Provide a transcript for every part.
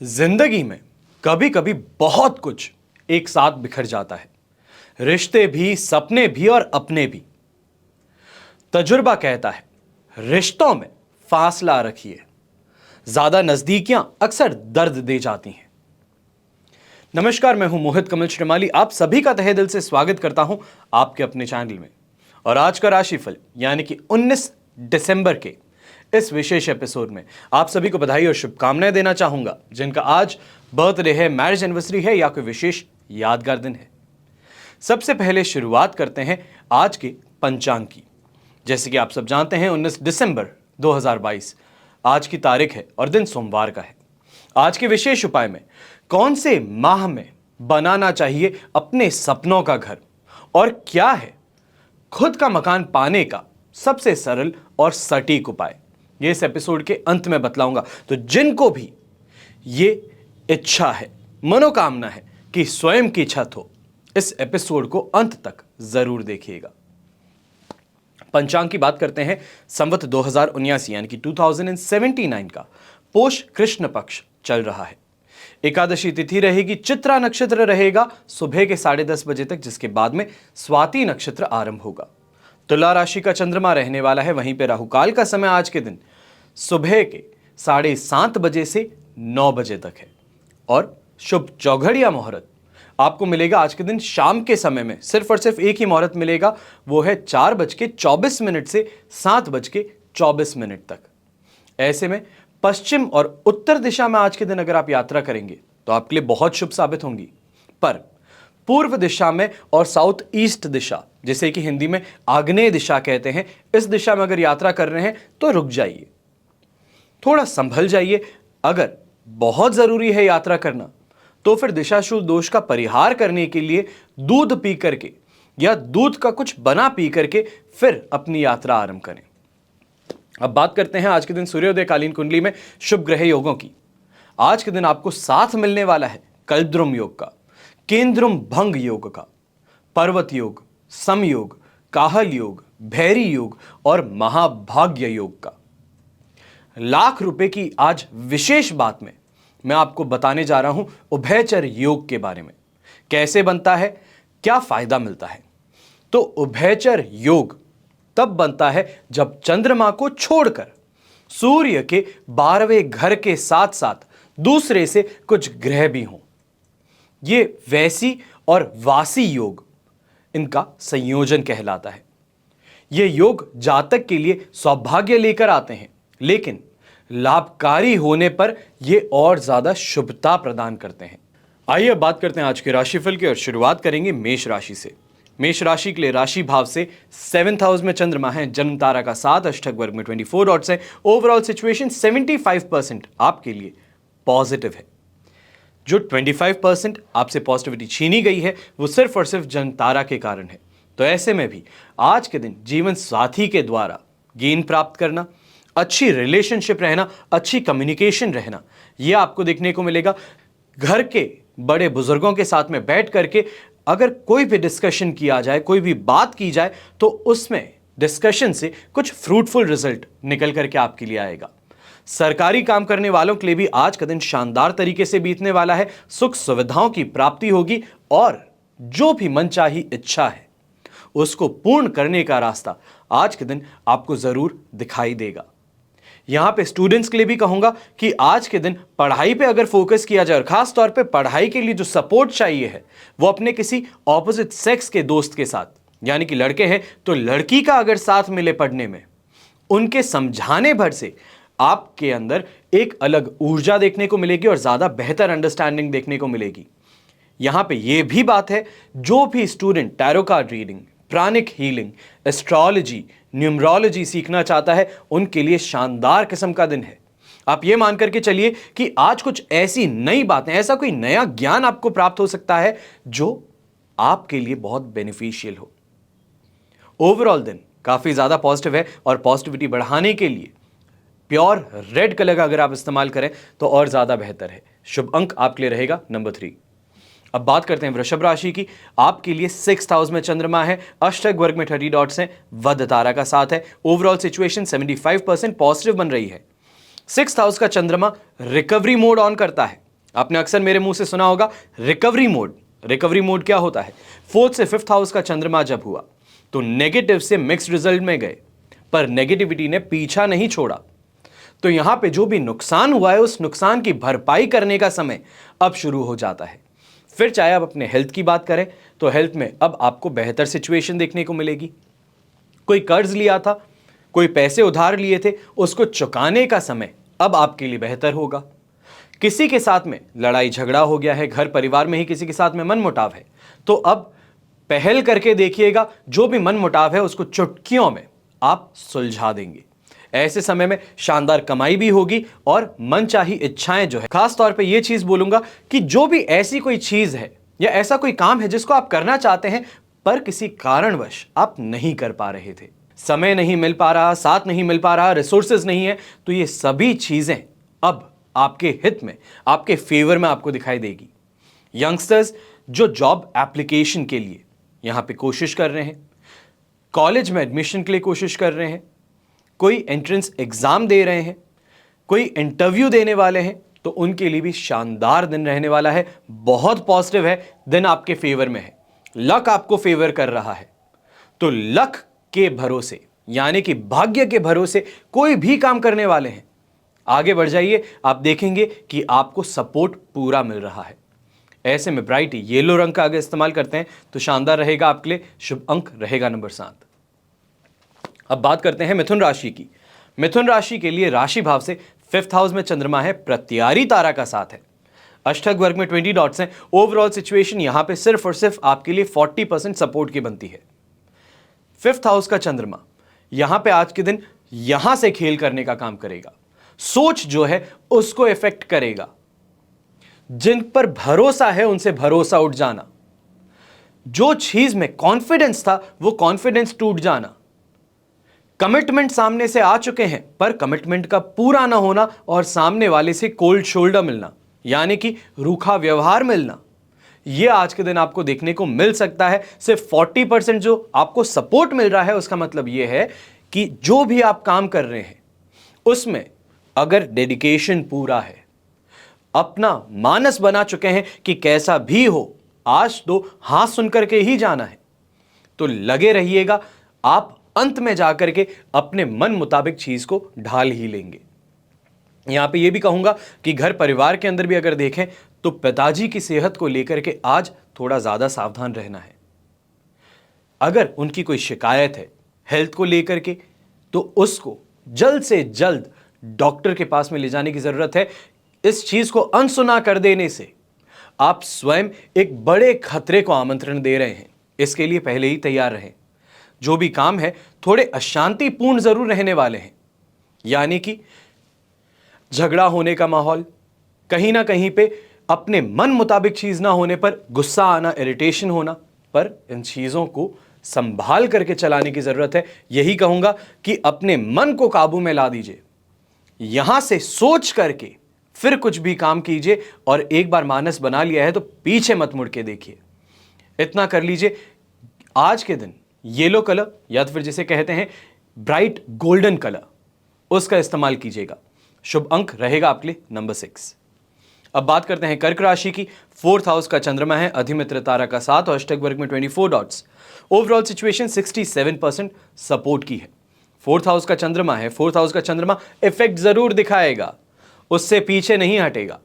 जिंदगी में कभी कभी बहुत कुछ एक साथ बिखर जाता है। रिश्ते भी, सपने भी और अपने भी। तजुर्बा कहता है रिश्तों में फासला रखिए, ज्यादा नजदीकियां अक्सर दर्द दे जाती हैं। नमस्कार, मैं हूं मोहित कमल श्रीमाली। आप सभी का तहे दिल से स्वागत करता हूं आपके अपने चैनल में। और आज का राशिफल यानी कि 19 दिसंबर के इस विशेष एपिसोड में आप सभी को बधाई और शुभकामनाएं देना चाहूंगा, जिनका आज बर्थडे है, मैरिज एनिवर्सरी है या कोई विशेष यादगार दिन है। सबसे पहले शुरुआत करते हैं आज के पंचांग की। जैसे कि आप सब जानते हैं 19 दिसंबर 2022 आज की तारीख है और दिन सोमवार का है। आज के विशेष उपाय में कौन से माह में बनाना चाहिए अपने सपनों का घर और क्या है खुद का मकान पाने का सबसे सरल और सटीक उपाय, ये इस एपिसोड के अंत में बतलाऊंगा। तो जिनको भी ये इच्छा है, मनोकामना है कि स्वयं की छत हो, इस एपिसोड को अंत तक जरूर देखिएगा। पंचांग की बात करते हैं। संवत 2079 यानी कि 2079 का पोष कृष्ण पक्ष चल रहा है। एकादशी तिथि रहेगी, चित्रा नक्षत्र रहेगा सुबह के 10:30 बजे तक, जिसके बाद में स्वाति नक्षत्र आरंभ होगा। तुला राशि का चंद्रमा रहने वाला है। वहीं पे राहुकाल का समय आज के दिन सुबह के 7:30 बजे से 9 बजे तक है। और शुभ चौघड़ या मुहूर्त आपको मिलेगा आज के दिन शाम के समय में। सिर्फ और सिर्फ एक ही मुहूर्त मिलेगा, वो है 4:24 से 7:24 तक। ऐसे में पश्चिम और उत्तर दिशा में आज के दिन अगर आप यात्रा करेंगे तो आपके लिए बहुत शुभ साबित होंगी। पर पूर्व दिशा में और साउथ ईस्ट दिशा, जिसे कि हिंदी में आग्नेय दिशा कहते हैं, इस दिशा में अगर यात्रा कर रहे हैं तो रुक जाइए, थोड़ा संभल जाइए। अगर बहुत जरूरी है यात्रा करना तो फिर दिशाशूल दोष का परिहार करने के लिए दूध पी करके या दूध का कुछ बना पी करके फिर अपनी यात्रा आरंभ करें। अब बात करते हैं आज के दिन सूर्योदयकालीन कुंडली में शुभ ग्रह योगों की। आज के दिन आपको साथ मिलने वाला है कल्द्रुम योग का, केंद्रुम भंग योग का, पर्वत योग, समयोग, काहल योग, भैरी योग और महाभाग्य योग का। ₹1,00,000 की आज विशेष बात में मैं आपको बताने जा रहा हूं उभयचर योग के बारे में। कैसे बनता है, क्या फायदा मिलता है। तो उभयचर योग तब बनता है जब चंद्रमा को छोड़कर सूर्य के 12वें घर के साथ साथ दूसरे से कुछ ग्रह भी हों। ये वैसी और वासी योग इनका संयोजन कहलाता है। ये योग जातक के लिए सौभाग्य लेकर आते हैं, लेकिन लाभकारी होने पर ये और ज्यादा शुभता प्रदान करते हैं। आइए अब बात करते हैं आज के राशिफल की और शुरुआत करेंगे मेष राशि से। मेष राशि के लिए राशि भाव से 7th हाउस में चंद्रमा है। जन्म तारा का 7, अष्टक वर्ग में 24 डॉट्स है। ओवरऑल सिचुएशन 75% आपके लिए पॉजिटिव है। जो 25% आपसे पॉजिटिविटी छीनी गई है वो सिर्फ और सिर्फ जन्म तारा के कारण है। तो ऐसे में भी आज के दिन जीवन साथी के द्वारा गेन प्राप्त करना, अच्छी रिलेशनशिप रहना, अच्छी कम्युनिकेशन रहना, यह आपको देखने को मिलेगा। घर के बड़े बुजुर्गों के साथ में बैठ करके अगर कोई भी डिस्कशन किया जाए, कोई भी बात की जाए, तो उसमें डिस्कशन से कुछ फ्रूटफुल रिजल्ट निकल करके आपके लिए आएगा। सरकारी काम करने वालों के लिए भी आज का दिन शानदार तरीके से बीतने वाला है। सुख सुविधाओं की प्राप्ति होगी और जो भी मनचाही इच्छा है उसको पूर्ण करने का रास्ता आज के दिन आपको जरूर दिखाई देगा। यहां पे स्टूडेंट्स के लिए भी कहूंगा कि आज के दिन पढ़ाई पे अगर फोकस किया जाए और खास तौर पे पढ़ाई के लिए जो सपोर्ट चाहिए है वो अपने किसी ऑपोजिट सेक्स के दोस्त के साथ, यानी कि लड़के हैं तो लड़की का अगर साथ मिले पढ़ने में, उनके समझाने भर से आपके अंदर एक अलग ऊर्जा देखने को मिलेगी और ज्यादा बेहतर अंडरस्टैंडिंग देखने को मिलेगी। यहां पे यह भी बात है, जो भी student tarot card reading, pranic healing, astrology, numerology सीखना चाहता है, उनके लिए शानदार किस्म का दिन है। आप ये मान करके चलिए कि आज कुछ ऐसी नई बातें, ऐसा कोई नया ज्ञान आपको प्राप्त हो सकता है जो आपके लिए बहुत बेनिफिशियल हो। ओवरऑल दिन काफी ज्यादा पॉजिटिव है और पॉजिटिविटी बढ़ाने के लिए प्योर रेड कलर का अगर आप इस्तेमाल करें तो और ज्यादा बेहतर है। शुभ अंक आपके लिए रहेगा नंबर 3। अब बात करते हैं वृषभ राशि की। आपके लिए 6th हाउस में चंद्रमा है। अष्टक वर्ग में 30 डॉट्स हैं। वध तारा का साथ है। ओवरऑल सिचुएशन 75% पॉजिटिव बन रही है। 6th हाउस का चंद्रमा रिकवरी मोड ऑन करता है। आपने अक्सर मेरे मुंह से सुना होगा रिकवरी मोड। रिकवरी मोड क्या होता है? 4th से 5th हाउस का चंद्रमा जब हुआ तो नेगेटिव से मिक्स्ड रिजल्ट में गए, पर नेगेटिविटी ने पीछा नहीं छोड़ा। तो यहां पे जो भी नुकसान हुआ है उस नुकसान की भरपाई करने का समय अब शुरू हो जाता है। फिर चाहे आप अपने हेल्थ की बात करें तो हेल्थ में अब आपको बेहतर सिचुएशन देखने को मिलेगी। कोई कर्ज लिया था, कोई पैसे उधार लिए थे, उसको चुकाने का समय अब आपके लिए बेहतर होगा। किसी के साथ में लड़ाई झगड़ा हो गया है, घर परिवार में ही किसी के साथ में मनमुटाव है, तो अब पहल करके देखिएगा, जो भी मनमुटाव है उसको चुटकियों में आप सुलझा देंगे। ऐसे समय में शानदार कमाई भी होगी और मनचाही इच्छाएं जो है, खास तौर पे ये चीज बोलूंगा कि जो भी ऐसी कोई चीज है या ऐसा कोई काम है जिसको आप करना चाहते हैं पर किसी कारणवश आप नहीं कर पा रहे थे, समय नहीं मिल पा रहा, साथ नहीं मिल पा रहा, रिसोर्सेज नहीं है, तो ये सभी चीजें अब आपके हित में, आपके फेवर में आपको दिखाई देगी। यंगस्टर्स जो जॉब एप्लीकेशन के लिए यहां पे कोशिश कर रहे हैं, कॉलेज में एडमिशन के लिए कोशिश कर रहे हैं, कोई एंट्रेंस एग्जाम दे रहे हैं, कोई इंटरव्यू देने वाले हैं, तो उनके लिए भी शानदार दिन रहने वाला है। बहुत पॉजिटिव है, दिन आपके फेवर में है, लक आपको फेवर कर रहा है। तो लक के भरोसे यानी कि भाग्य के भरोसे कोई भी काम करने वाले हैं, आगे बढ़ जाइए, आप देखेंगे कि आपको सपोर्ट पूरा मिल रहा है। ऐसे में ब्राइट येलो रंग का अगर इस्तेमाल करते हैं तो शानदार रहेगा आपके लिए। शुभ अंक रहेगा नंबर 7। अब बात करते हैं मिथुन राशि की। मिथुन राशि के लिए राशि भाव से 5th हाउस में चंद्रमा है, प्रत्यारी तारा का साथ है, अष्टक वर्ग में 20 डॉट्स हैं। ओवरऑल सिचुएशन यहां पे सिर्फ और सिर्फ आपके लिए 40% सपोर्ट की बनती है। 5th हाउस का चंद्रमा यहां पे आज के दिन यहां से खेल करने का काम करेगा, सोच जो है उसको इफेक्ट करेगा। जिन पर भरोसा है उनसे भरोसा उठ जाना, जो चीज में कॉन्फिडेंस था वो कॉन्फिडेंस टूट जाना, कमिटमेंट सामने से आ चुके हैं पर कमिटमेंट का पूरा ना होना और सामने वाले से कोल्ड शोल्डर मिलना यानी कि रूखा व्यवहार मिलना, यह आज के दिन आपको देखने को मिल सकता है। सिर्फ 40% जो आपको सपोर्ट मिल रहा है उसका मतलब यह है कि जो भी आप काम कर रहे हैं उसमें अगर डेडिकेशन पूरा है, अपना मानस बना चुके हैं कि कैसा भी हो आज तो हाथ सुनकर के ही जाना है, तो लगे रहिएगा, आप अंत में जाकर के अपने मन मुताबिक चीज को ढाल ही लेंगे। यहां पे ये भी कहूंगा कि घर परिवार के अंदर भी अगर देखें तो पिताजी की सेहत को लेकर के आज थोड़ा ज्यादा सावधान रहना है। अगर उनकी कोई शिकायत है हेल्थ को लेकर के तो उसको जल्द से जल्द डॉक्टर के पास में ले जाने की जरूरत है। इस चीज को अनसुना कर देने से आप स्वयं एक बड़े खतरे को आमंत्रण दे रहे हैं, इसके लिए पहले ही तैयार रहें। जो भी काम है थोड़े अशांतिपूर्ण जरूर रहने वाले हैं, यानी कि झगड़ा होने का माहौल, कहीं ना कहीं पे अपने मन मुताबिक चीज ना होने पर गुस्सा आना, इरिटेशन होना, पर इन चीजों को संभाल करके चलाने की जरूरत है। यही कहूंगा कि अपने मन को काबू में ला दीजिए, यहां से सोच करके फिर कुछ भी काम कीजिए और एक बार मानस बना लिया है तो पीछे मत मुड़ के देखिए। इतना कर लीजिए। आज के दिन येलो कलर या तो फिर जिसे कहते हैं ब्राइट गोल्डन कलर, उसका इस्तेमाल कीजिएगा। शुभ अंक रहेगा आपके लिए नंबर 6। अब बात करते हैं कर्क राशि की। 4th हाउस का चंद्रमा है, अधिमित्र तारा का साथ और अष्टक वर्ग में 24 डॉट्स। ओवरऑल सिचुएशन 67% सपोर्ट की है। 4th हाउस का चंद्रमा है, 4th हाउस का चंद्रमा इफेक्ट जरूर दिखाएगा, उससे पीछे नहीं हटेगा।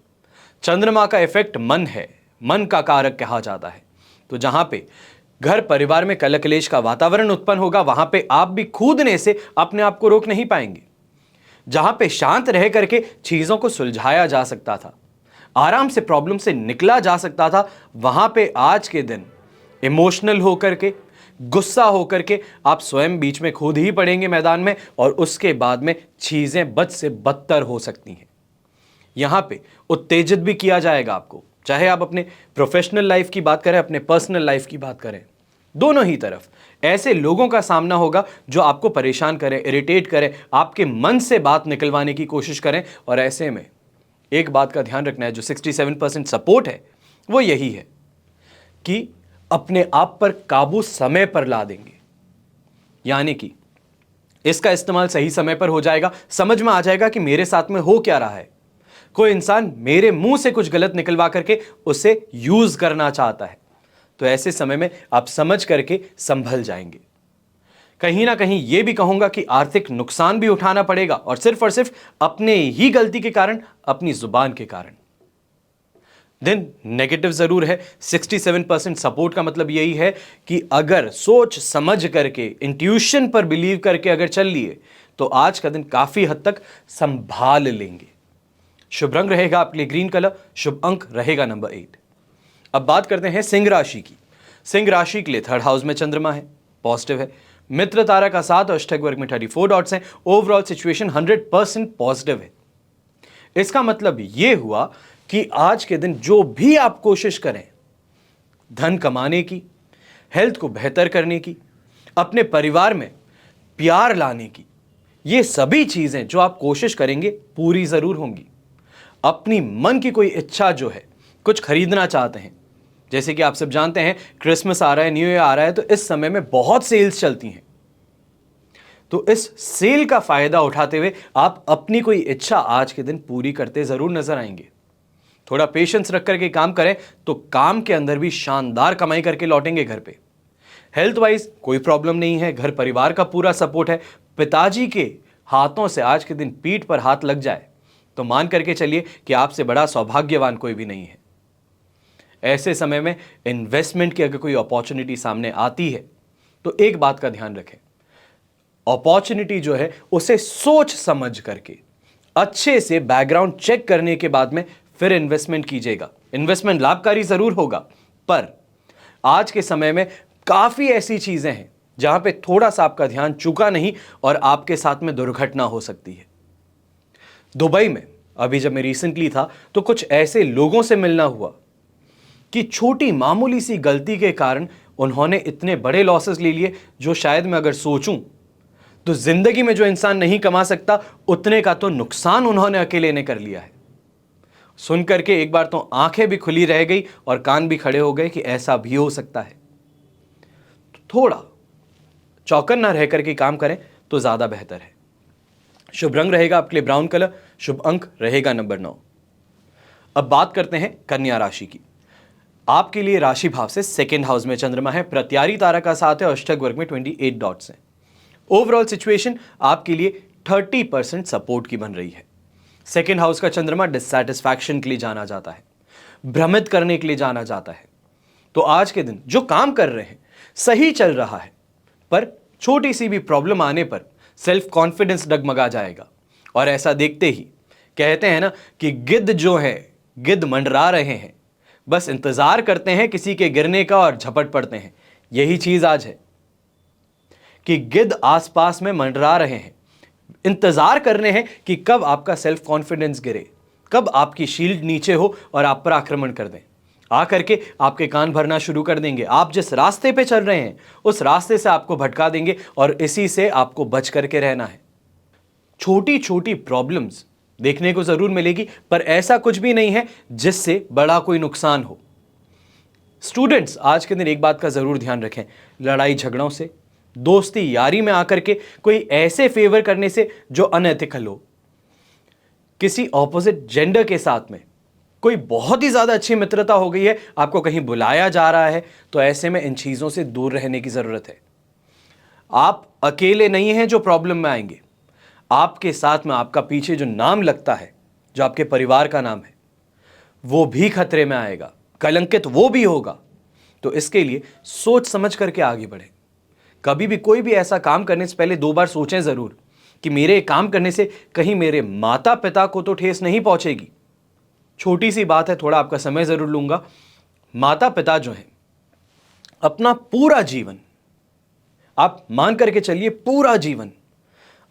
चंद्रमा का इफेक्ट मन है, मन का कारक कहा जाता है। तो जहां पे घर परिवार में कलह कलेश का वातावरण उत्पन्न होगा वहां पे आप भी कूदने से अपने आप को रोक नहीं पाएंगे। जहां पे शांत रह करके चीजों को सुलझाया जा सकता था, आराम से प्रॉब्लम से निकला जा सकता था, वहां पे आज के दिन इमोशनल होकर के, गुस्सा होकर के आप स्वयं बीच में खुद ही पड़ेंगे मैदान में और उसके बाद में चीजें बद से बदतर हो सकती हैं। यहां पे उत्तेजित भी किया जाएगा आपको, चाहे आप अपने प्रोफेशनल लाइफ की बात करें, अपने पर्सनल लाइफ की बात करें, दोनों ही तरफ ऐसे लोगों का सामना होगा जो आपको परेशान करें, इरिटेट करें, आपके मन से बात निकलवाने की कोशिश करें। और ऐसे में एक बात का ध्यान रखना है, जो 67% सपोर्ट है वो यही है कि अपने आप पर काबू समय पर ला देंगे, यानी कि इसका इस्तेमाल सही समय पर हो जाएगा, समझ में आ जाएगा कि मेरे साथ में हो क्या रहा है। कोई इंसान मेरे मुंह से कुछ गलत निकलवा करके उसे यूज करना चाहता है, तो ऐसे समय में आप समझ करके संभल जाएंगे। कहीं ना कहीं यह भी कहूंगा कि आर्थिक नुकसान भी उठाना पड़ेगा, और सिर्फ अपने ही गलती के कारण, अपनी जुबान के कारण। देन नेगेटिव जरूर है। 67% सपोर्ट का मतलब यही है कि अगर सोच समझ करके, इंट्यूशन पर बिलीव करके अगर चल लिए, तो आज का दिन काफी हद तक संभाल लेंगे। शुभ रंग रहेगा आपके लिए ग्रीन कलर, शुभ अंक रहेगा नंबर 8। अब बात करते हैं सिंह राशि की। सिंह राशि के लिए 3rd हाउस में चंद्रमा है, पॉजिटिव है। मित्र तारा का 7 और अष्टक वर्ग में 34 डॉट्स हैं। ओवरऑल सिचुएशन 100% पॉजिटिव है। इसका मतलब यह हुआ कि आज के दिन जो भी आप कोशिश करें धन कमाने की, हेल्थ को बेहतर करने की, अपने परिवार में प्यार लाने की, ये सभी चीजें जो आप कोशिश करेंगे पूरी जरूर होंगी। अपनी मन की कोई इच्छा जो है, कुछ खरीदना चाहते हैं, जैसे कि आप सब जानते हैं क्रिसमस आ रहा है, न्यू ईयर आ रहा है, तो इस समय में बहुत सेल्स चलती हैं। तो इस सेल का फायदा उठाते हुए आप अपनी कोई इच्छा आज के दिन पूरी करते जरूर नजर आएंगे। थोड़ा पेशेंस रख करके काम करें तो काम के अंदर भी शानदार कमाई करके लौटेंगे घर पे। हेल्थ वाइज कोई प्रॉब्लम नहीं है, घर परिवार का पूरा सपोर्ट है। पिताजी के हाथों से आज के दिन पीठ पर हाथ लग जाए तो मान करके चलिए कि आपसे बड़ा सौभाग्यवान कोई भी नहीं है। ऐसे समय में इन्वेस्टमेंट की अगर कोई अपॉर्चुनिटी सामने आती है तो एक बात का ध्यान रखें, अपॉर्चुनिटी जो है उसे सोच समझ करके अच्छे से बैकग्राउंड चेक करने के बाद में फिर इन्वेस्टमेंट कीजिएगा। इन्वेस्टमेंट लाभकारी जरूर होगा, पर आज के समय में काफी ऐसी चीजें हैं जहां पे थोड़ा सा आपका ध्यान चुका नहीं और आपके साथ में दुर्घटना हो सकती है। दुबई में अभी जब मैं रिसेंटली था तो कुछ ऐसे लोगों से मिलना हुआ कि छोटी मामूली सी गलती के कारण उन्होंने इतने बड़े लॉसेस ले लिए, जो शायद मैं अगर सोचूं तो जिंदगी में जो इंसान नहीं कमा सकता उतने का तो नुकसान उन्होंने अकेले ने कर लिया है। सुन करके एक बार तो आंखें भी खुली रह गई और कान भी खड़े हो गए कि ऐसा भी हो सकता है। तो थोड़ा चौकन्ना रह करके काम करें तो ज्यादा बेहतर है। शुभ रंग रहेगा आपके लिए ब्राउन कलर, शुभ अंक रहेगा नंबर 9। अब बात करते हैं कन्या राशि की। आपके लिए राशि भाव से 2nd हाउस में चंद्रमा है, प्रत्यारी तारा का साथ है, अष्टक वर्ग में 28 डॉट्स हैं। ओवरऑल सिचुएशन आपके लिए 30% सपोर्ट की बन रही है। 2nd हाउस का चंद्रमा डिससैटिस्फैक्शन के लिए जाना जाता है, भ्रमित करने के लिए जाना जाता है। तो आज के दिन जो काम कर रहे हैं सही चल रहा है, पर छोटी सी भी प्रॉब्लम आने पर सेल्फ कॉन्फिडेंस डगमगा जाएगा। और ऐसा देखते ही कहते हैं ना कि गिद्ध जो है, गिद्ध मंडरा रहे हैं, बस इंतजार करते हैं किसी के गिरने का और झपट पड़ते हैं। यही चीज आज है कि गिद्ध आसपास में मंडरा रहे हैं, इंतजार कर रहे हैं कि कब आपका सेल्फ कॉन्फिडेंस गिरे, कब आपकी शील्ड नीचे हो और आप पर आक्रमण कर दें। आकर के आपके कान भरना शुरू कर देंगे। आप जिस रास्ते पे चल रहे हैं उस रास्ते से आपको भटका देंगे और इसी से आपको बच करके रहना है। छोटी छोटी प्रॉब्लम्स देखने को जरूर मिलेगी, पर ऐसा कुछ भी नहीं है जिससे बड़ा कोई नुकसान हो। स्टूडेंट्स आज के दिन एक बात का जरूर ध्यान रखें, लड़ाई झगड़ों से, दोस्ती यारी में आकर के कोई ऐसे फेवर करने से जो अनएथिकल हो, किसी ऑपोजिट जेंडर के साथ में कोई बहुत ही ज्यादा अच्छी मित्रता हो गई है, आपको कहीं बुलाया जा रहा है, तो ऐसे में इन चीजों से दूर रहने की जरूरत है। आप अकेले नहीं हैं जो प्रॉब्लम में आएंगे, आपके साथ में आपका पीछे जो नाम लगता है, जो आपके परिवार का नाम है, वो भी खतरे में आएगा, कलंकित वो भी होगा। तो इसके लिए सोच समझ करके आगे बढ़े। कभी भी कोई भी ऐसा काम करने से पहले 2 बार सोचें जरूर कि मेरे काम करने से कहीं मेरे माता पिता को तो ठेस नहीं पहुंचेगी। छोटी सी बात है, थोड़ा आपका समय जरूर लूंगा। माता पिता जो हैं अपना पूरा जीवन, आप मान करके चलिए पूरा जीवन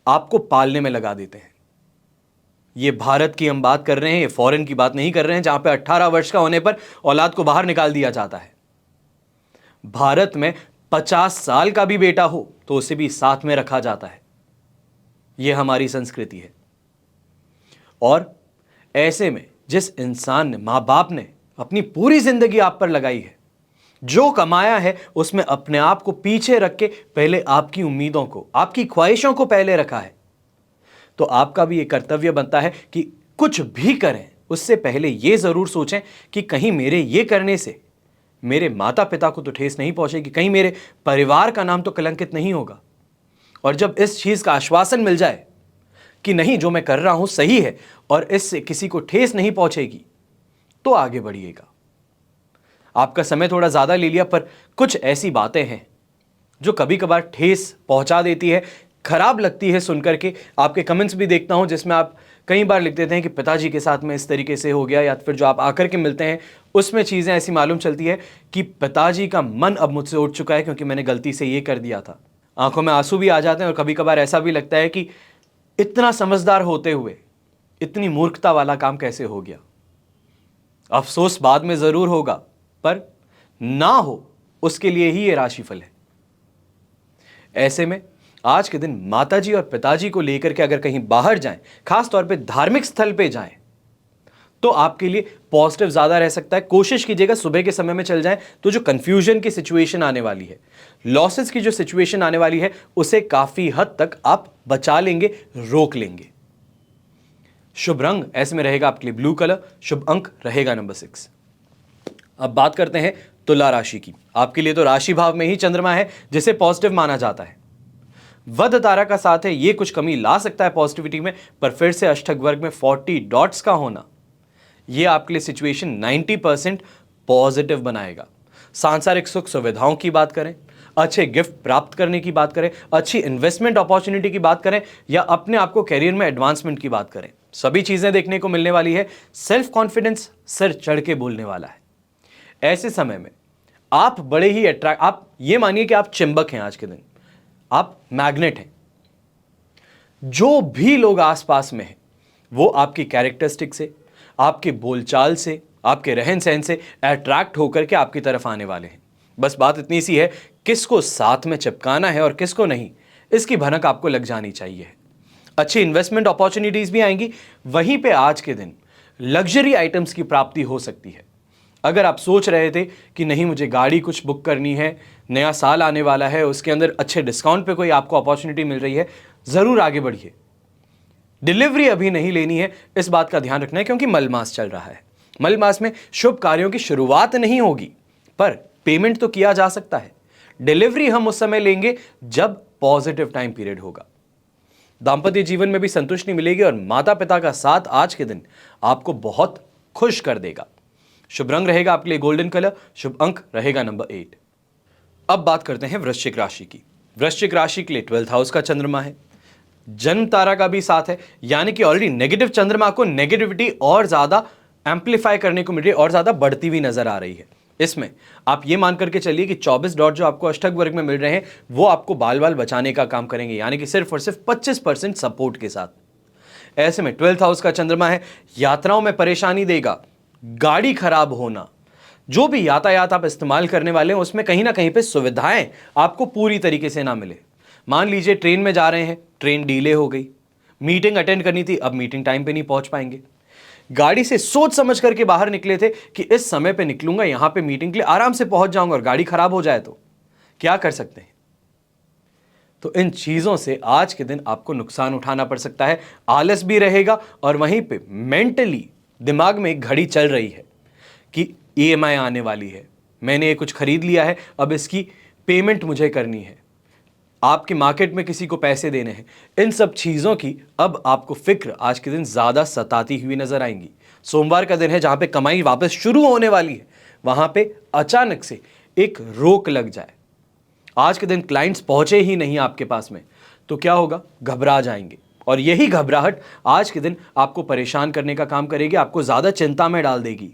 आपको पालने में लगा देते हैं। ये भारत की हम बात कर रहे हैं, ये फॉरेन की बात नहीं कर रहे हैं जहां पे 18 वर्ष का होने पर औलाद को बाहर निकाल दिया जाता है। भारत में 50 साल का भी बेटा हो तो उसे भी साथ में रखा जाता है। यह हमारी संस्कृति है। और ऐसे में जिस इंसान ने, मां बाप ने अपनी पूरी जिंदगी आप पर लगाई है, जो कमाया है उसमें अपने आप को पीछे रख के पहले आपकी उम्मीदों को, आपकी ख्वाहिशों को पहले रखा है, तो आपका भी ये कर्तव्य बनता है कि कुछ भी करें उससे पहले ये जरूर सोचें कि कहीं मेरे ये करने से मेरे माता पिता को तो ठेस नहीं पहुंचेगी, कहीं मेरे परिवार का नाम तो कलंकित नहीं होगा। और जब इस चीज का आश्वासन मिल जाए कि नहीं, जो मैं कर रहा हूं सही है और इससे किसी को ठेस नहीं पहुंचेगी, तो आगे बढ़िएगा। आपका समय थोड़ा ज्यादा ले लिया, पर कुछ ऐसी बातें हैं जो कभी कभार ठेस पहुंचा देती है, खराब लगती है सुनकर के। आपके कमेंट्स भी देखता हूं जिसमें आप कई बार लिख देते हैं कि पिताजी के साथ में इस तरीके से हो गया, या फिर जो आप आकर के मिलते हैं उसमें चीज़ें ऐसी मालूम चलती है कि पिताजी का मन अब मुझसे उठ चुका है क्योंकि मैंने गलती से ये कर दिया था। आंखों में आंसू भी आ जाते हैं और कभी कभार ऐसा भी लगता है कि इतना समझदार होते हुए इतनी मूर्खता वाला काम कैसे हो गया। अफसोस बाद में जरूर होगा, पर ना हो उसके लिए ही ये राशिफल है। ऐसे में आज के दिन माताजी और पिताजी को लेकर के अगर कहीं बाहर जाएं, खास तौर पे धार्मिक स्थल पे जाएं, तो आपके लिए पॉजिटिव ज्यादा रह सकता है। कोशिश कीजिएगा सुबह के समय में चल जाएं, तो जो कंफ्यूजन की सिचुएशन आने वाली है, लॉसेस की जो सिचुएशन आने वाली है, उसे काफी हद तक आप बचा लेंगे, रोक लेंगे। शुभ रंग ऐसे में रहेगा आपके लिए ब्लू कलर, शुभ अंक रहेगा नंबर 6। अब बात करते हैं तुला राशि की। आपके लिए तो राशि भाव में ही चंद्रमा है, जिसे पॉजिटिव माना जाता है। वध तारा का साथ है, ये कुछ कमी ला सकता है पॉजिटिविटी में, पर फिर से अष्टक वर्ग में 40 डॉट्स का होना ये आपके लिए सिचुएशन 90% पॉजिटिव बनाएगा। सांसारिक सुख सुविधाओं की बात करें, अच्छे गिफ्ट प्राप्त करने की बात करें, अच्छी इन्वेस्टमेंट अपॉर्चुनिटी की बात करें, या अपने आप को कैरियर में एडवांसमेंट की बात करें, सभी चीजें देखने को मिलने वाली है। सेल्फ कॉन्फिडेंस सिर चढ़ के बोलने वाला है। ऐसे समय में आप बड़े ही अट्रैक्ट, आप ये मानिए कि आप चुंबक हैं, आज के दिन आप मैग्नेट हैं। जो भी लोग आसपास में हैं वो आपकी कैरेक्टरिस्टिक से, आपके बोलचाल से, आपके रहन सहन से अट्रैक्ट होकर के आपकी तरफ आने वाले हैं। बस बात इतनी सी है, किसको साथ में चिपकाना है और किसको नहीं, इसकी भनक आपको लग जानी चाहिए। अच्छी इन्वेस्टमेंट अपॉर्चुनिटीज भी आएंगी। वहीं पे आज के दिन लग्जरी आइटम्स की प्राप्ति हो सकती है। अगर आप सोच रहे थे कि नहीं मुझे गाड़ी कुछ बुक करनी है, नया साल आने वाला है, उसके अंदर अच्छे डिस्काउंट पे कोई आपको अपॉर्चुनिटी मिल रही है, जरूर आगे बढ़िए। डिलीवरी अभी नहीं लेनी है, इस बात का ध्यान रखना है, क्योंकि मल मास चल रहा है। मल मास में शुभ कार्यों की शुरुआत नहीं होगी, पर पेमेंट तो किया जा सकता है। डिलीवरी हम उस समय लेंगे जब पॉजिटिव टाइम पीरियड होगा। दांपत्य जीवन में भी संतुष्टि मिलेगी और माता पिता का साथ आज के दिन आपको बहुत खुश कर देगा। शुभ रंग रहेगा आपके लिए गोल्डन कलर, शुभ अंक रहेगा नंबर 8। अब बात करते हैं वृश्चिक राशि की। वृश्चिक राशि के लिए 12th हाउस का चंद्रमा है, जन्म तारा का भी साथ है, यानी कि ऑलरेडी नेगेटिव चंद्रमा को नेगेटिविटी और ज्यादा एम्पलीफाई करने को मिल रही है और ज्यादा बढ़ती हुई नजर आ रही है। इसमें आप ये मान करके चलिए कि 24 डॉट जो आपको अष्टक वर्ग में मिल रहे हैं वो आपको बाल बाल बचाने का काम करेंगे, यानी कि सिर्फ और सिर्फ 25% सपोर्ट के साथ। ऐसे में 12th हाउस का चंद्रमा है, यात्राओं में परेशानी देगा, गाड़ी खराब होना, जो भी यातायात आप इस्तेमाल करने वाले हैं उसमें कहीं ना कहीं पे सुविधाएं आपको पूरी तरीके से ना मिले। मान लीजिए ट्रेन में जा रहे हैं, ट्रेन डिले हो गई, मीटिंग अटेंड करनी थी, अब मीटिंग टाइम पे नहीं पहुंच पाएंगे। गाड़ी से सोच समझ करके बाहर निकले थे कि इस समय पे निकलूंगा, यहां पे मीटिंग के लिए आराम से पहुंच जाऊंगा, और गाड़ी खराब हो जाए तो क्या कर सकते हैं। तो इन चीजों से आज के दिन आपको नुकसान उठाना पड़ सकता है। आलस भी रहेगा और वहीं पे मेंटली दिमाग में एक घड़ी चल रही है कि ईएमआई आने वाली है, मैंने ये कुछ खरीद लिया है, अब इसकी पेमेंट मुझे करनी है, आपके मार्केट में किसी को पैसे देने हैं। इन सब चीज़ों की अब आपको फिक्र आज के दिन ज़्यादा सताती हुई नजर आएंगी। सोमवार का दिन है जहां पे कमाई वापस शुरू होने वाली है, वहां पे अचानक से एक रोक लग जाए, आज के दिन क्लाइंट्स पहुंचे ही नहीं आपके पास में, तो क्या होगा, घबरा जाएंगे। और यही घबराहट आज के दिन आपको परेशान करने का काम करेगी, आपको ज़्यादा चिंता में डाल देगी।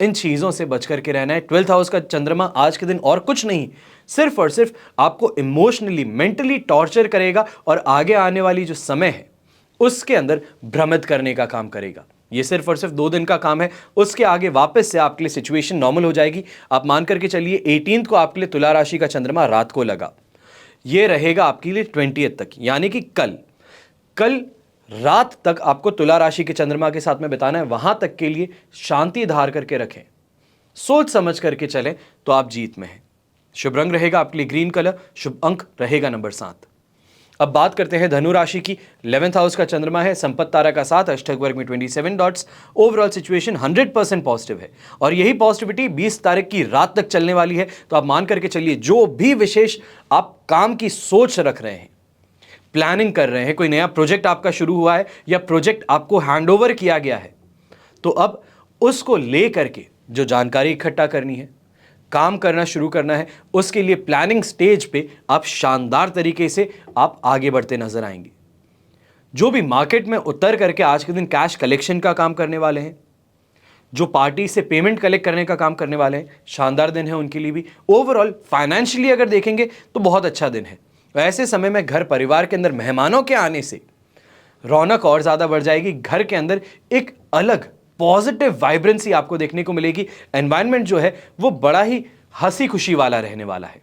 इन चीज़ों से बच करके रहना है। 12th हाउस का चंद्रमा आज के दिन और कुछ नहीं, सिर्फ और सिर्फ आपको इमोशनली मेंटली टॉर्चर करेगा और आगे आने वाली जो समय है उसके अंदर भ्रमित करने का काम करेगा। ये सिर्फ और सिर्फ 2 दिन का काम है, उसके आगे वापस से आपके लिए सिचुएशन नॉर्मल हो जाएगी। आप मान करके चलिए 18 को आपके लिए तुला राशि का चंद्रमा रात को लगा, ये रहेगा आपके लिए 20 तक, यानी कि कल रात तक आपको तुला राशि के चंद्रमा के साथ में बिताना है। वहां तक के लिए शांति धार करके रखें, सोच समझ करके चलें, तो आप जीत में हैं। शुभ रंग रहेगा आपके लिए ग्रीन कलर, शुभ अंक रहेगा नंबर 7। अब बात करते हैं धनु राशि की। 11th हाउस का चंद्रमा है, संपत्ति तारा का साथ, अष्टक वर्ग में 27 डॉट्स। ओवरऑल सिचुएशन 100% पॉजिटिव है और यही पॉजिटिविटी 20 तारीख की रात तक चलने वाली है। तो आप मान करके चलिए, जो भी विशेष आप काम की सोच रख रहे हैं, प्लानिंग कर रहे हैं, कोई नया प्रोजेक्ट आपका शुरू हुआ है या प्रोजेक्ट आपको हैंडओवर किया गया है, तो अब उसको लेकर के जो जानकारी इकट्ठा करनी है, काम करना शुरू करना है, उसके लिए प्लानिंग स्टेज पे आप शानदार तरीके से आप आगे बढ़ते नजर आएंगे। जो भी मार्केट में उतर करके आज के दिन कैश कलेक्शन का काम करने वाले हैं, जो पार्टी से पेमेंट कलेक्ट करने का काम करने वाले हैं, शानदार दिन है उनके लिए भी। ओवरऑल फाइनेंशियली अगर देखेंगे तो बहुत अच्छा दिन है। ऐसे समय में घर परिवार के अंदर मेहमानों के आने से रौनक और ज़्यादा बढ़ जाएगी। घर के अंदर एक अलग पॉजिटिव वाइब्रेंसी आपको देखने को मिलेगी। एनवायरनमेंट जो है वो बड़ा ही हंसी खुशी वाला रहने वाला है।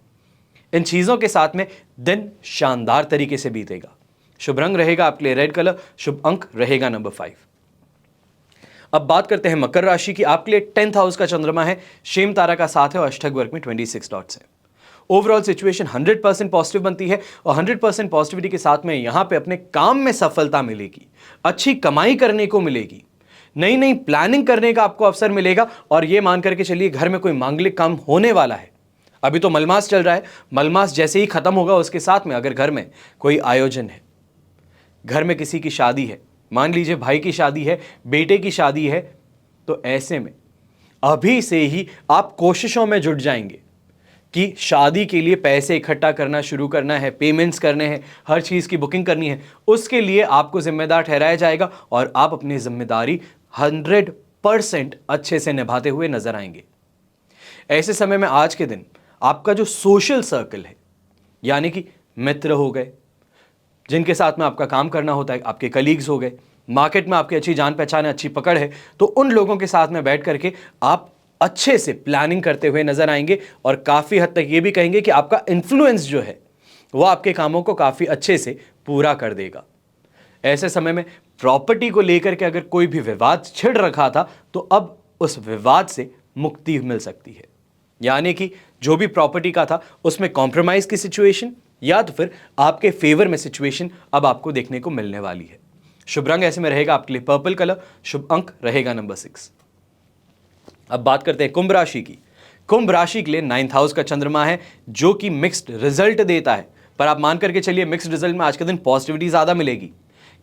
इन चीज़ों के साथ में दिन शानदार तरीके से बीतेगा। शुभ रंग रहेगा आपके लिए रेड कलर, शुभ अंक रहेगा नंबर 5। अब बात करते हैं मकर राशि की। आपके लिए 10th हाउस का चंद्रमा है, शेम तारा का साथ है और अष्टक वर्ग में 26 डॉट्स है। ओवरऑल सिचुएशन 100% पॉजिटिव बनती है और 100% पॉजिटिविटी के साथ में यहां पे अपने काम में सफलता मिलेगी, अच्छी कमाई करने को मिलेगी, नई नई प्लानिंग करने का आपको अवसर मिलेगा। और ये मान करके चलिए, घर में कोई मांगलिक काम होने वाला है। अभी तो मलमास चल रहा है, मलमास जैसे ही खत्म होगा उसके साथ में अगर घर में कोई आयोजन है, घर में किसी की शादी है, मान लीजिए भाई की शादी है, बेटे की शादी है, तो ऐसे में अभी से ही आप कोशिशों में जुट जाएंगे कि शादी के लिए पैसे इकट्ठा करना शुरू करना है, पेमेंट्स करने हैं, हर चीज़ की बुकिंग करनी है। उसके लिए आपको जिम्मेदार ठहराया जाएगा और आप अपनी जिम्मेदारी 100% अच्छे से निभाते हुए नजर आएंगे। ऐसे समय में आज के दिन आपका जो सोशल सर्कल है, यानी कि मित्र हो गए, जिनके साथ में आपका काम करना होता है, आपके कलीग्स हो गए, मार्केट में आपकी अच्छी जान पहचान है, अच्छी पकड़ है, तो उन लोगों के साथ में बैठ करके आप अच्छे से प्लानिंग करते हुए नजर आएंगे और काफ़ी हद तक ये भी कहेंगे कि आपका इन्फ्लुएंस जो है वो आपके कामों को काफ़ी अच्छे से पूरा कर देगा। ऐसे समय में प्रॉपर्टी को लेकर के अगर कोई भी विवाद छिड़ रखा था, तो अब उस विवाद से मुक्ति मिल सकती है। यानी कि जो भी प्रॉपर्टी का था उसमें कॉम्प्रोमाइज की सिचुएशन या तो फिर आपके फेवर में सिचुएशन अब आपको देखने को मिलने वाली है। शुभ रंग ऐसे में रहेगा आपके लिए पर्पल कलर, शुभ अंक रहेगा नंबर 6। अब बात करते हैं कुंभ राशि की। कुंभ राशि के लिए 9th हाउस का चंद्रमा है, जो कि मिक्स्ड रिजल्ट देता है। पर आप मान करके चलिए, मिक्स्ड रिजल्ट में आज के दिन पॉजिटिविटी ज्यादा मिलेगी,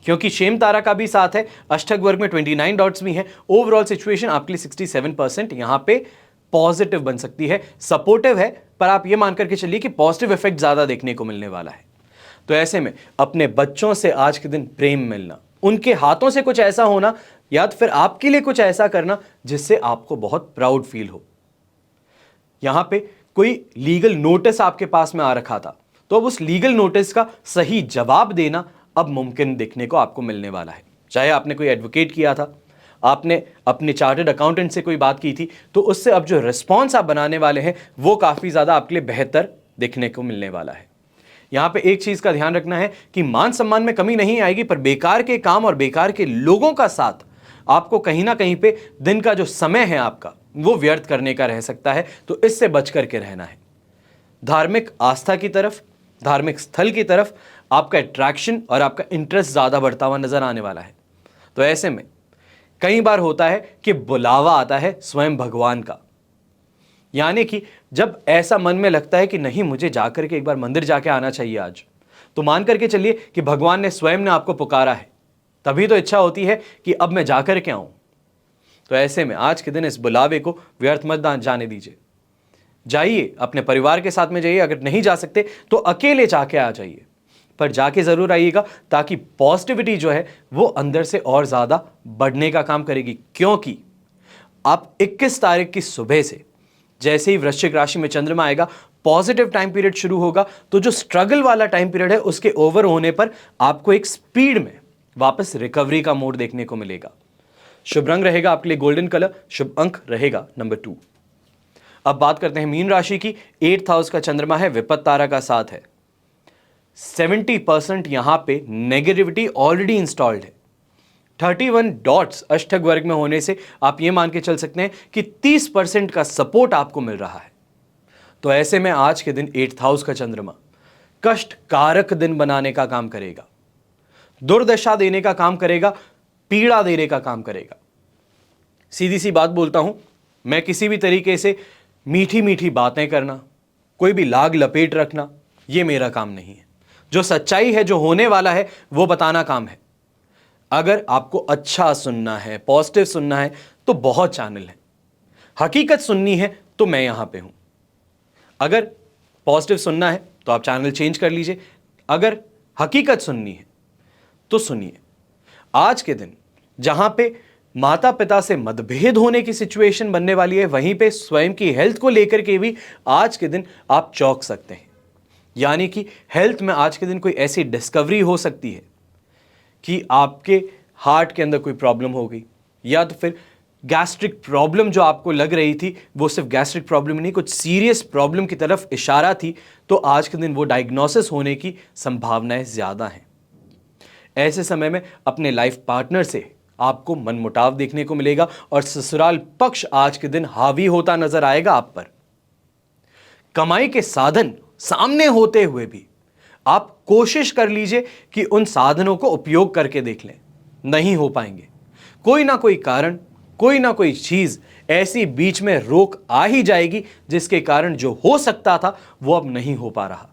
क्योंकि शेम तारा का भी साथ है, अष्टक वर्ग में 29 डॉट्स भी हैं। ओवरऑल सिचुएशन आपके लिए 67% यहां पे पॉजिटिव बन सकती है, सपोर्टिव है, पर आप ये मान करके चलिए कि पॉजिटिव इफेक्ट ज्यादा देखने को मिलने वाला है। तो ऐसे में अपने बच्चों से आज के दिन प्रेम मिलना, उनके हाथों से कुछ ऐसा होना या तो फिर आपके लिए कुछ ऐसा करना जिससे आपको बहुत प्राउड फील हो। यहां पे कोई लीगल नोटिस आपके पास में आ रखा था, तो अब उस लीगल नोटिस का सही जवाब देना अब मुमकिन देखने को आपको मिलने वाला है। चाहे आपने कोई एडवोकेट किया था, आपने अपने चार्टर्ड अकाउंटेंट से कोई बात की थी, तो उससे अब जो रिस्पॉन्स आप बनाने वाले हैं वो काफ़ी ज़्यादा आपके लिए बेहतर देखने को मिलने वाला है। यहाँ पे एक चीज़ का ध्यान रखना है कि मान सम्मान में कमी नहीं आएगी, पर बेकार के काम और बेकार के लोगों का साथ आपको कहीं ना कहीं पे दिन का जो समय है आपका वो व्यर्थ करने का रह सकता है, तो इससे बच करके रहना है। धार्मिक आस्था की तरफ, धार्मिक स्थल की तरफ आपका अट्रैक्शन और आपका इंटरेस्ट ज़्यादा बढ़ता हुआ नजर आने वाला है। तो ऐसे में कई बार होता है कि बुलावा आता है स्वयं भगवान का, यानी कि जब ऐसा मन में लगता है कि नहीं, मुझे जाकर के एक बार मंदिर जाके आना चाहिए आज, तो मान करके चलिए कि भगवान ने स्वयं ने आपको पुकारा है, तभी तो इच्छा होती है कि अब मैं जाकर के आऊं। तो ऐसे में आज के दिन इस बुलावे को व्यर्थ मत जाने दीजिए। जाइए, अपने परिवार के साथ में जाइए, अगर नहीं जा सकते तो अकेले जाके आ जाइए, पर जाके जरूर आइएगा, ताकि पॉजिटिविटी जो है वो अंदर से और ज्यादा बढ़ने का काम करेगी। क्योंकि आप 21 तारीख की सुबह से जैसे ही वृश्चिक राशि में चंद्रमा आएगा, पॉजिटिव टाइम पीरियड शुरू होगा, तो जो स्ट्रगल वाला टाइम पीरियड है उसके ओवर होने पर आपको एक स्पीड में वापस रिकवरी का मोड देखने को मिलेगा। शुभ रंग रहेगा आपके लिए गोल्डन कलर, शुभ अंक रहेगा नंबर 2। अब बात करते हैं मीन राशि की। 8th हाउस का चंद्रमा है, विपत्त तारा का साथ है। 70% यहां पे नेगेटिविटी ऑलरेडी इंस्टॉल्ड है। 31 डॉट्स अष्टक वर्ग में होने से आप ये मान के चल सकते हैं कि 30% का सपोर्ट आपको मिल रहा है। तो ऐसे में आज के दिन 8th हाउस का चंद्रमा कष्ट कारक दिन बनाने का काम करेगा, दुर्दशा देने का काम करेगा, पीड़ा देने का काम करेगा। सीधी सी बात बोलता हूं, मैं किसी भी तरीके से मीठी मीठी बातें करना, कोई भी लाग लपेट रखना, यह मेरा काम नहीं है। जो सच्चाई है, जो होने वाला है, वो बताना काम है। अगर आपको अच्छा सुनना है, पॉजिटिव सुनना है, तो बहुत चैनल है। हकीकत सुननी है तो मैं यहां पे हूं। अगर पॉजिटिव सुनना है तो आप चैनल चेंज कर लीजिए। अगर हकीकत सुननी है तो सुनिए। आज के दिन जहां पे माता पिता से मतभेद होने की सिचुएशन बनने वाली है, वहीं पे स्वयं की हेल्थ को लेकर के भी आज के दिन आप चौंक सकते हैं। यानी कि हेल्थ में आज के दिन कोई ऐसी डिस्कवरी हो सकती है कि आपके हार्ट के अंदर कोई प्रॉब्लम हो गई, या तो फिर गैस्ट्रिक प्रॉब्लम जो आपको लग रही थी वो सिर्फ गैस्ट्रिक प्रॉब्लम नहीं, कुछ सीरियस प्रॉब्लम की तरफ इशारा थी, तो आज के दिन वो डायग्नोसिस होने की संभावनाएं ज़्यादा हैं। ऐसे समय में अपने लाइफ पार्टनर से आपको मनमुटाव देखने को मिलेगा और ससुराल पक्ष आज के दिन हावी होता नजर आएगा आप पर। कमाई के साधन सामने होते हुए भी आप कोशिश कर लीजिए कि उन साधनों को उपयोग करके देख लें, नहीं हो पाएंगे। कोई ना कोई कारण, कोई ना कोई चीज ऐसी बीच में रोक आ ही जाएगी जिसके कारण जो हो सकता था वो अब नहीं हो पा रहा।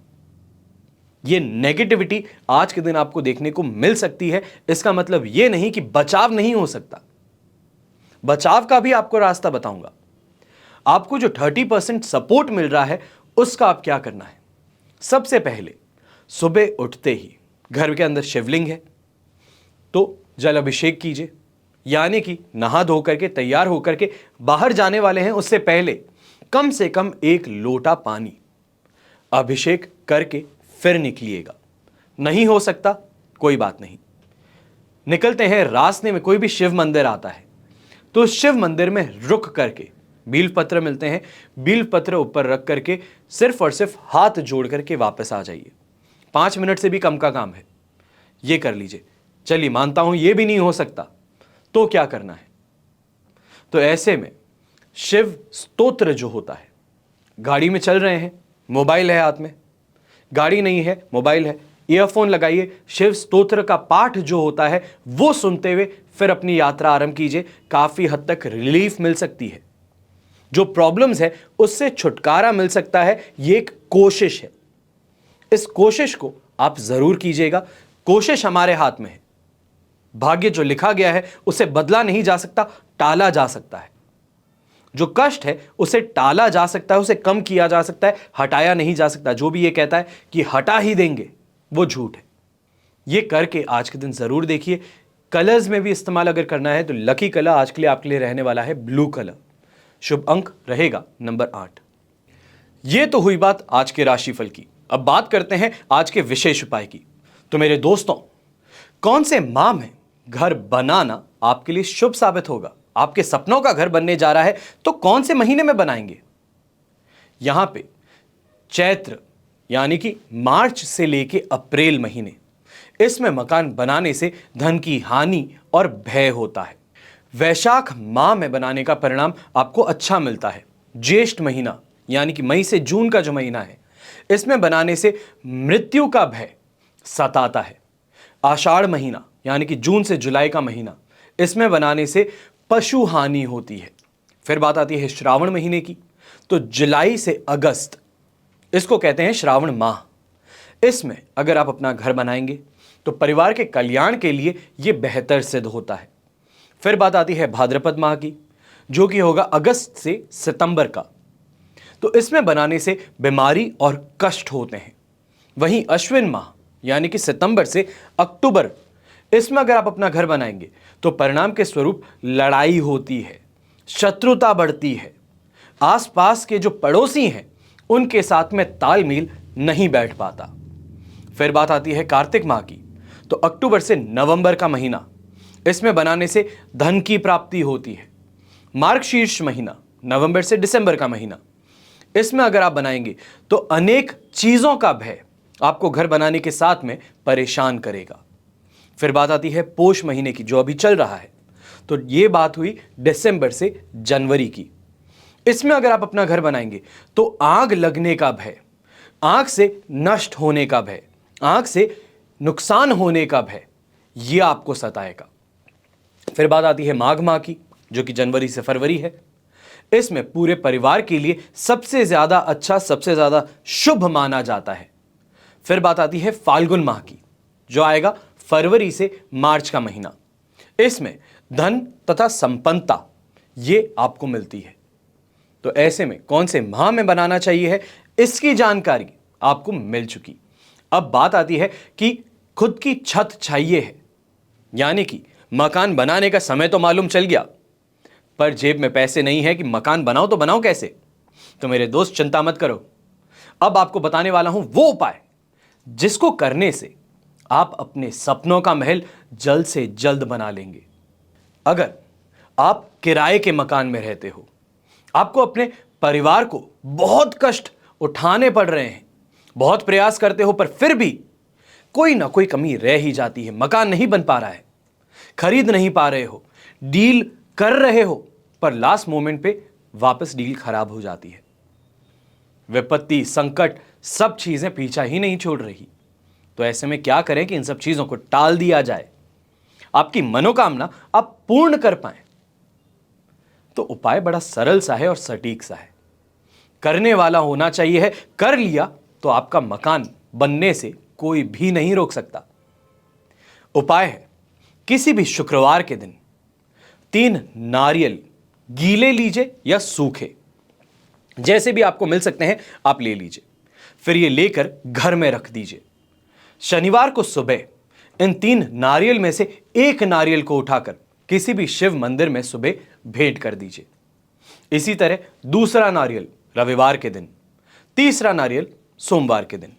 ये नेगेटिविटी आज के दिन आपको देखने को मिल सकती है। इसका मतलब ये नहीं कि बचाव नहीं हो सकता, बचाव का भी आपको रास्ता बताऊंगा। आपको जो 30% सपोर्ट मिल रहा है उसका आप क्या करना है। सबसे पहले सुबह उठते ही घर के अंदर शिवलिंग है तो जल अभिषेक कीजिए, यानी कि नहा धो करके तैयार होकर के बाहर जाने वाले हैं उससे पहले कम से कम 1 लोटा पानी अभिषेक करके फिर निकलिएगा। नहीं हो सकता कोई बात नहीं, निकलते हैं रास्ते में कोई भी शिव मंदिर आता है तो शिव मंदिर में रुक करके बील पत्र मिलते हैं, बील पत्र ऊपर रख करके सिर्फ और सिर्फ हाथ जोड़ करके वापस आ जाइए। 5 मिनट से भी कम का काम है, ये कर लीजिए। चलिए मानता हूं ये भी नहीं हो सकता तो क्या करना है। तो ऐसे में शिव स्तोत्र जो होता है, गाड़ी में चल रहे हैं, मोबाइल है हाथ में, गाड़ी नहीं है मोबाइल है, ईयरफोन लगाइए, शिव स्तोत्र का पाठ जो होता है वो सुनते हुए फिर अपनी यात्रा आरंभ कीजिए। काफी हद तक रिलीफ मिल सकती है, जो प्रॉब्लम्स है उससे छुटकारा मिल सकता है। ये एक कोशिश है, इस कोशिश को आप जरूर कीजिएगा। कोशिश हमारे हाथ में है, भाग्य जो लिखा गया है उसे बदला नहीं जा सकता, टाला जा सकता है। जो कष्ट है उसे टाला जा सकता है, उसे कम किया जा सकता है, हटाया नहीं जा सकता। जो भी ये कहता है कि हटा ही देंगे वो झूठ है। ये करके आज के दिन जरूर देखिए। कलर्स में भी इस्तेमाल अगर करना है तो लकी कलर आज के लिए आपके लिए रहने वाला है ब्लू कलर। शुभ अंक रहेगा नंबर 8। ये तो हुई बात आज के राशिफल की। अब बात करते हैं आज के विशेष उपाय की। तो मेरे दोस्तों, कौन से माह में घर बनाना आपके लिए शुभ साबित होगा? आपके सपनों का घर बनने जा रहा है तो कौन से महीने में बनाएंगे? यहां पे चैत्र यानी कि मार्च से लेके अप्रैल महीने, इसमें मकान बनाने से धन की हानि और भय होता है। वैशाख माह में बनाने का परिणाम आपको अच्छा मिलता है। ज्येष्ठ महीना यानी कि मई से जून का जो महीना है, इसमें बनाने से मृत्यु का भय सताता है। आषाढ़ महीना यानी कि जून से जुलाई का महीना, इसमें बनाने से पशु हानि होती है। फिर बात आती है श्रावण महीने की, तो जुलाई से अगस्त, इसको कहते हैं श्रावण माह। इसमें अगर आप अपना घर बनाएंगे तो परिवार के कल्याण के लिए यह बेहतर सिद्ध होता है। फिर बात आती है भाद्रपद माह की, जो कि होगा अगस्त से सितंबर का, तो इसमें बनाने से बीमारी और कष्ट होते हैं। वहीं अश्विन माह यानी कि सितंबर से अक्टूबर, इसमें अगर आप अपना घर बनाएंगे तो परिणाम के स्वरूप लड़ाई होती है, शत्रुता बढ़ती है, आसपास के जो पड़ोसी हैं उनके साथ में तालमेल नहीं बैठ पाता। फिर बात आती है कार्तिक माह की, तो अक्टूबर से नवंबर का महीना, इसमें बनाने से धन की प्राप्ति होती है। मार्गशीर्ष महीना नवंबर से दिसंबर का महीना, इसमें अगर आप बनाएंगे तो अनेक चीजों का भय आपको घर बनाने के साथ में परेशान करेगा। फिर बात आती है पोष महीने की, जो अभी चल रहा है, तो ये बात हुई दिसंबर से जनवरी की। इसमें अगर आप अपना घर बनाएंगे तो आग लगने का भय, आंख से नष्ट होने का भय, आंख से नुकसान होने का भय, यह आपको सताएगा। फिर बात आती है माघ माह की, जो कि जनवरी से फरवरी है। इसमें पूरे परिवार के लिए सबसे ज्यादा अच्छा, सबसे ज्यादा शुभ माना जाता है। फिर बात आती है फाल्गुन माह की, जो आएगा फरवरी से मार्च का महीना। इसमें धन तथा संपन्नता ये आपको मिलती है। तो ऐसे में कौन से माह में बनाना चाहिए है, इसकी जानकारी आपको मिल चुकी। अब बात आती है कि खुद की छत चाहिए है, यानी कि मकान बनाने का समय तो मालूम चल गया, पर जेब में पैसे नहीं है कि मकान बनाओ तो बनाओ कैसे। तो मेरे दोस्त चिंता मत करो, अब आपको बताने वाला हूं वो उपाय जिसको करने से आप अपने सपनों का महल जल्द से जल्द बना लेंगे। अगर आप किराए के मकान में रहते हो, आपको अपने परिवार को बहुत कष्ट उठाने पड़ रहे हैं, बहुत प्रयास करते हो, पर फिर भी कोई ना कोई कमी रह ही जाती है। मकान नहीं बन पा रहा है, खरीद नहीं पा रहे हो, डील कर रहे हो, पर लास्ट मोमेंट पे वापस डील खराब हो जाती है। विपत्ति, संकट, सब चीजें पीछा ही नहीं छोड़ रही। तो ऐसे में क्या करें कि इन सब चीजों को टाल दिया जाए, आपकी मनोकामना आप पूर्ण कर पाए। तो उपाय बड़ा सरल सा है और सटीक सा है, करने वाला होना चाहिए है। कर लिया तो आपका मकान बनने से कोई भी नहीं रोक सकता। उपाय है, किसी भी शुक्रवार के दिन 3 नारियल गीले लीजिए या सूखे, जैसे भी आपको मिल सकते हैं आप ले लीजिए। फिर ये लेकर घर में रख दीजिए। शनिवार को सुबह इन 3 नारियल में से एक नारियल को उठाकर किसी भी शिव मंदिर में सुबह भेंट कर दीजिए। इसी तरह दूसरा नारियल रविवार के दिन, तीसरा नारियल सोमवार के दिन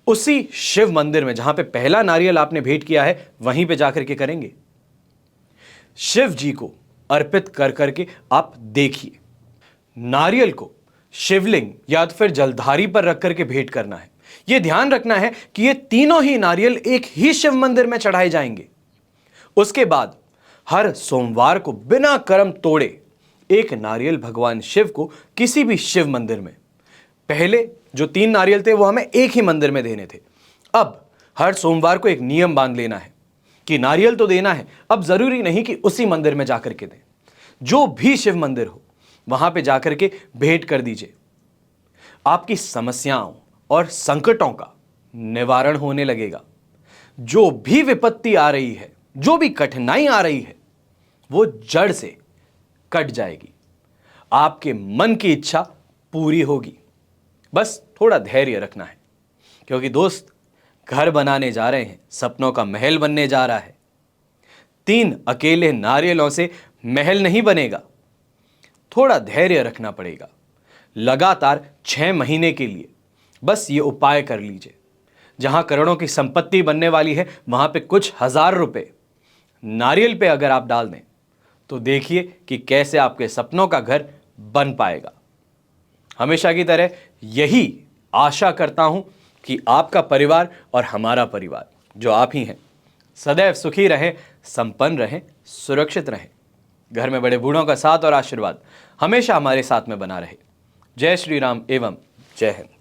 उसी शिव मंदिर में जहां पे पहला नारियल आपने भेंट किया है वहीं पे जाकर के करेंगे। शिव जी को अर्पित कर करके आप देखिए। नारियल को शिवलिंग या तो फिर जलधारी पर रख करके भेंट करना है। यह ध्यान रखना है कि ये तीनों ही नारियल एक ही शिव मंदिर में चढ़ाए जाएंगे। उसके बाद हर सोमवार को बिना कर्म तोड़े एक नारियल भगवान शिव को किसी भी शिव मंदिर में, पहले जो 3 नारियल थे वो हमें एक ही मंदिर में देने थे, अब हर सोमवार को एक नियम बांध लेना है कि नारियल तो देना है। अब जरूरी नहीं कि उसी मंदिर में जाकर के दें, जो भी शिव मंदिर हो वहां पे जाकर के भेंट कर दीजिए। आपकी समस्याओं और संकटों का निवारण होने लगेगा। जो भी विपत्ति आ रही है, जो भी कठिनाई आ रही है, वो जड़ से कट जाएगी। आपके मन की इच्छा पूरी होगी। बस थोड़ा धैर्य रखना है, क्योंकि दोस्त घर बनाने जा रहे हैं, सपनों का महल बनने जा रहा है। 3 अकेले नारियलों से महल नहीं बनेगा, थोड़ा धैर्य रखना पड़ेगा। लगातार 6 महीने के लिए बस ये उपाय कर लीजिए। जहां करोड़ों की संपत्ति बनने वाली है, वहां पे कुछ हजार रुपए नारियल पे अगर आप डाल दें तो देखिए कि कैसे आपके सपनों का घर बन पाएगा। हमेशा की तरह यही आशा करता हूं कि आपका परिवार और हमारा परिवार जो आप ही हैं, सदैव सुखी रहें, संपन्न रहें, सुरक्षित रहें। घर में बड़े बूढ़ों का साथ और आशीर्वाद हमेशा हमारे साथ में बना रहे। जय श्री राम एवं जय हिंद।